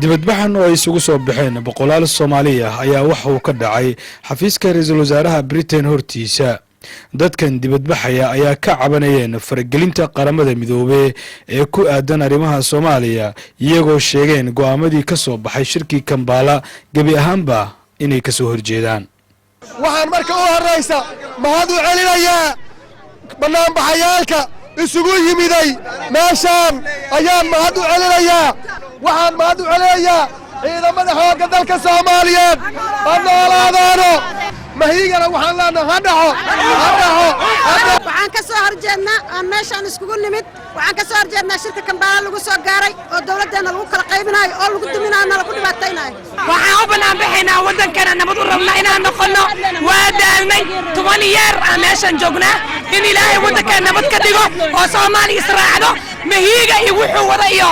dibadbaxan oo ay isugu soo baxeen boqolaal Soomaali ah ayaa wax uu ka dhacay xafiiska ra'iisul wasaaraha Britain hortiisa. dadkan dibadbaxaya ayaa ka cabanayeen faragelinta qaramada midoobay ee ku aadan arrimaha Soomaaliya iyagoo sheegeen go'aamadii ka soo baxay shirkii Kampala gabi ahaanba inay ka soo horjeedaan. waxaan marka u horeysa mahad u celinayaa banaanbaxayaalka isugu yimiday meeshaan ayaan mahad u celinayaa. waxaan mahad u celinayaa ciidamada xoogga dalka Soomaaliyeed oo noolaadaano mahigana waxaan leenahay ha dhaco waxaan ka soo horjeednaa meeshaan iskugu nimid waxaan ka soo horjeednaa shirka Kampala lagu soo gaaray oo dawladdeena lagu kala qaybinayo oo lagu duminayo lagu dhibaataynayo. waxaan u banaanbaxaynaa waddankana nabad u rabnaa inaan noqono waa daalnay 20 yeer aan meeshaan joognaa in ilaahay waddanka nabad ka dhigo oo Soomaaliya israacdo mahiga iyo wuxuu wada iyo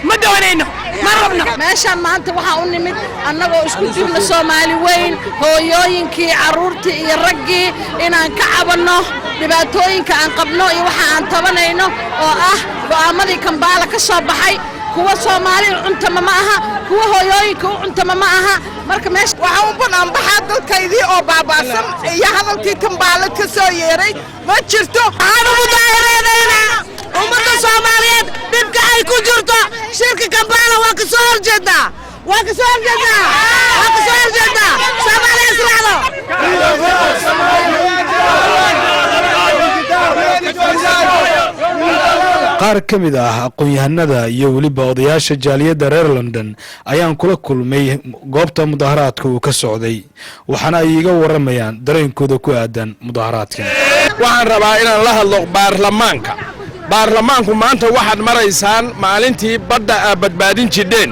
ma doonayno ma rabno. meeshaan maanta waxaa u nimid annagoo isku dibna Soomaali weyn hooyooyinkii caruurtii iyo raggii inaan ka cabanno dhibaatooyinka aan qabno iyo waxa aan tabanayno oo ah go'aamadii Kampala ka soo baxay kuwa Soomaali cuntama ma aha kuwa hooyooyinka u cuntama ma aha. marka meesha waxaan u banaanbaxaa dadkaydii oo baabaasan iyo hadalkii Kampala ka soo yeeray ma jirto. waxaan ugu daahireedaynaa ummadda Soomaaliyeed dhibka ay ku jirto shirka Kampala waa ka soo horjeedaa Soomaaliya israacdo. qaar ka mid ah aqoon-yahanada iyo waliba odayaasha jaaliyadda reer London ayaan kula kulmay goobta mudaharaadka uu ka socday waxaana ay iga waramayaan dareenkooda ku aadan mudaharaadkan. waxaan rabaa inaan la hadlo baarlamaanku maanta waxaad maraysaan maalintii badda aad badbaadin jidheen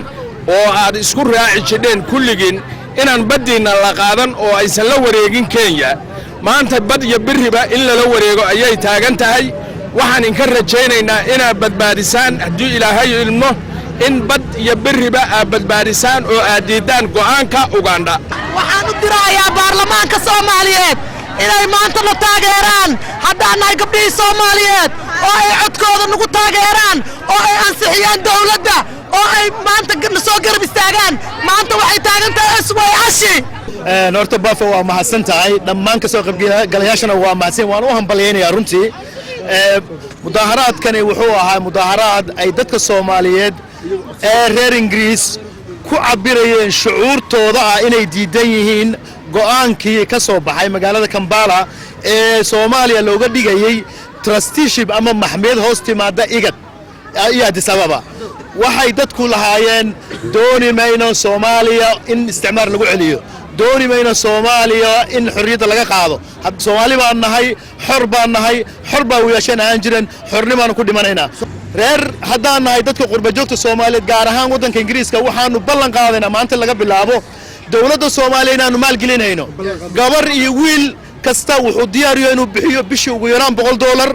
oo aad isku raaci jidheen kulligiin inaan baddiinna la qaadan oo aysan la wareegin Kenya. maanta bad iyo biriba in lala wareego ayay taagan tahay. waxaan inka rajaynaynaa inaad badbaadisaan haddii ilaahay ilmo in bad iyo biriba aad badbaadisaan oo aad diidaan go'aanka Uganda. waxaan u dirayaa baarlamaanka Soomaaliyeed inay maanta la taageeraan haddaan nahay gabdhihii Soomaaliyeed oo ay codkooda nagu taageeraan oo ay ansixiyaan dawladda oo ay maanta soo garab istaagaan. maanta waxay taagan tahay isway ashi horta Bafo waa mahadsan tahay dhammaan ka soo qaybgalayaashana waa mahadsan waan u hambalyeynaya runtii. mudaharaadkani wuxuu ahaa mudaharaad ay dadka Soomaaliyeed ee reer Ingiriis ku cabirayeen shucuurtooda ah inay diidan yihiin go'aankii ka soo baxay magaalada Kampala ee Soomaaliya looga dhigayay trusteeship ama maxkamad hoos timaada igad iyo Addis Ababa. waxay dadku lahaayeen dooni mayno Soomaaliya in isticmaar lagu celiyo, dooni mayno Soomaaliya in xorriyadda laga qaado. Soomaali baan nahay, xor baan nahay, xor baa wiilashan aan jirin, xornimaan ku dhimanaynaa. reer haddaan nahay dadka qurba joogta Soomaaliyeed gaar ahaan waddanka Ingiriiska waxaanu ballan qaadaynaa maanta laga bilaabo dawladda Soomaaliya inaanu maal gelinayno. gabar iyo wiil kasta wuxuu diyaar yahay inuu bixiyo bishii ugu yaraan $100.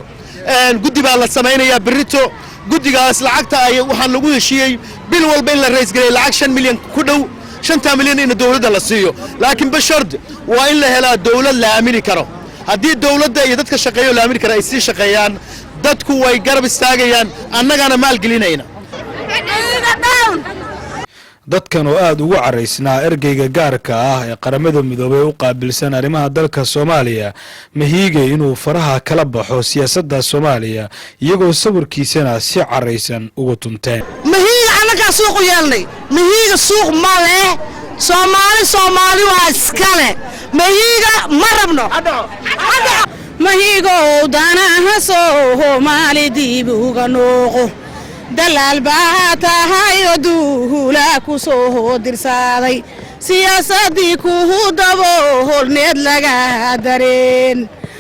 guddi baa la samaynayaa berrito. guddigaas lacagta ay waxaan lagu heshiiyey bil walba in la rays gareeyo lacag 5 milyan ku dhow 5 milyan in dawladda la siiyo. laakiin bashard waa in la helaa dawlad la aamini karo. haddii dawladda iyo dadka shaqeeyo la aamini karo ay sii shaqeeyaan dadku way garab istaagayaan annagana maal gelinayna. dadkan oo aad ugu caraysnaa ergeyga gaarka ah ee qaramada midoobay u qaabilsan arrimaha dalka Soomaaliya mahigay inuu faraha kala baxo siyaasadda Soomaaliya iyagoo sawirkiisana si caraysan ugu tunteen. mahiga anaga suuq u yeelnay mahiga suuq ma leh Soomaali waa iskale mahiga ma rabno mahigo danaha Soomaali dib uga nooqo dalaal baa tahay oo duula ku soo dirsaaday siyaasadii ku daboolneed laga dareen.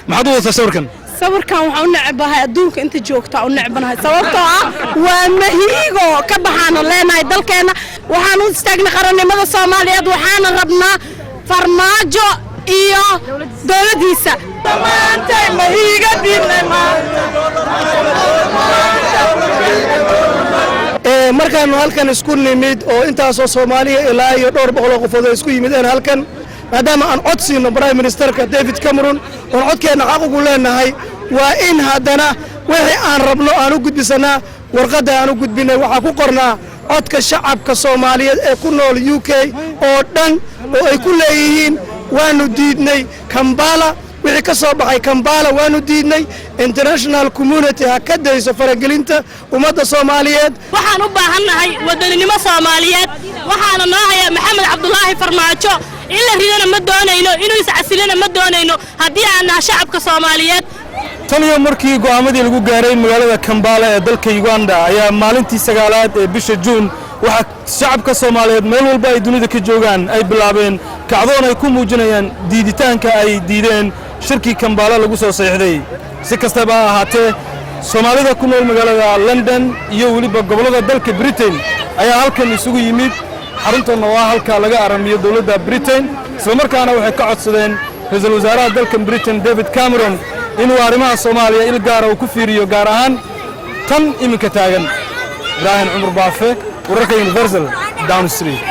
maxaad u wada sawirkan waxaan u necbahay adduunka inta joogta u necbanahay sababtoo ah waa mahigo ka baxaano leenahay dalkeena. waxaan u istaagnay qarannimada Soomaaliyeed waxaan rabnaa farmaajo iyo dawladdiisa. maantay mahiga diinay markaanu halkan isku nimid oo intaasoo Soomaaliya ilaa iyo dhowr boqol qofood isku yimideen halkan maadaama aan cod siino prime ministerka David Cameron oo codkeena xaq ugu leenahay waa in haddana wixii aan rabno aan u gudbisanaa warqadda aan u gudbinay waxaa ku qornaa codka shacabka Soomaaliyeed ee ku nool UK oo dhan oo ay ku leeyihiin waanu diidnay Kampala wixii ka soo baxay Kampala waanu diidnay international community ha ka dayso faragelinta ummadda Soomaaliyeed waxaan u baahannahay wadaninimo Soomaaliyeed waxaana noohaya Maxamed Cabdullaahi Farmaajo in la ridana ma doonayno inuu iscasilana ma doonayno haddii aan nahay shacabka Soomaaliyeed tan iyo markii go'aamadii lagu gaaray magaalada Kampala ee dalka Uganda ayaa maalintii 9aad ee bisha June waxa shacabka Soomaaliyeed meel walba ay dunida ka joogaan ay bilaabeen kacdoon ay ku muujinayaan diiditaanka ay diideen shirkii Kampala lagu soo saxiixday si kastaba ha ahaatee Soomaalida ku nool magaalada London iyo waliba gobolada dalka Britain ayaa halkan isugu yimid xaruntan waa halka laga aramiyo dawladda Britain isla markaana waxay ka codsadeen ra'iisul wasaaraha dalka Britain David Cameron inuu arrimaha Soomaaliya il gaar ah ku fiiriyo gaar ahaan tan iminka taagan Ibrahim Umar Baafe wararka Universal Down Street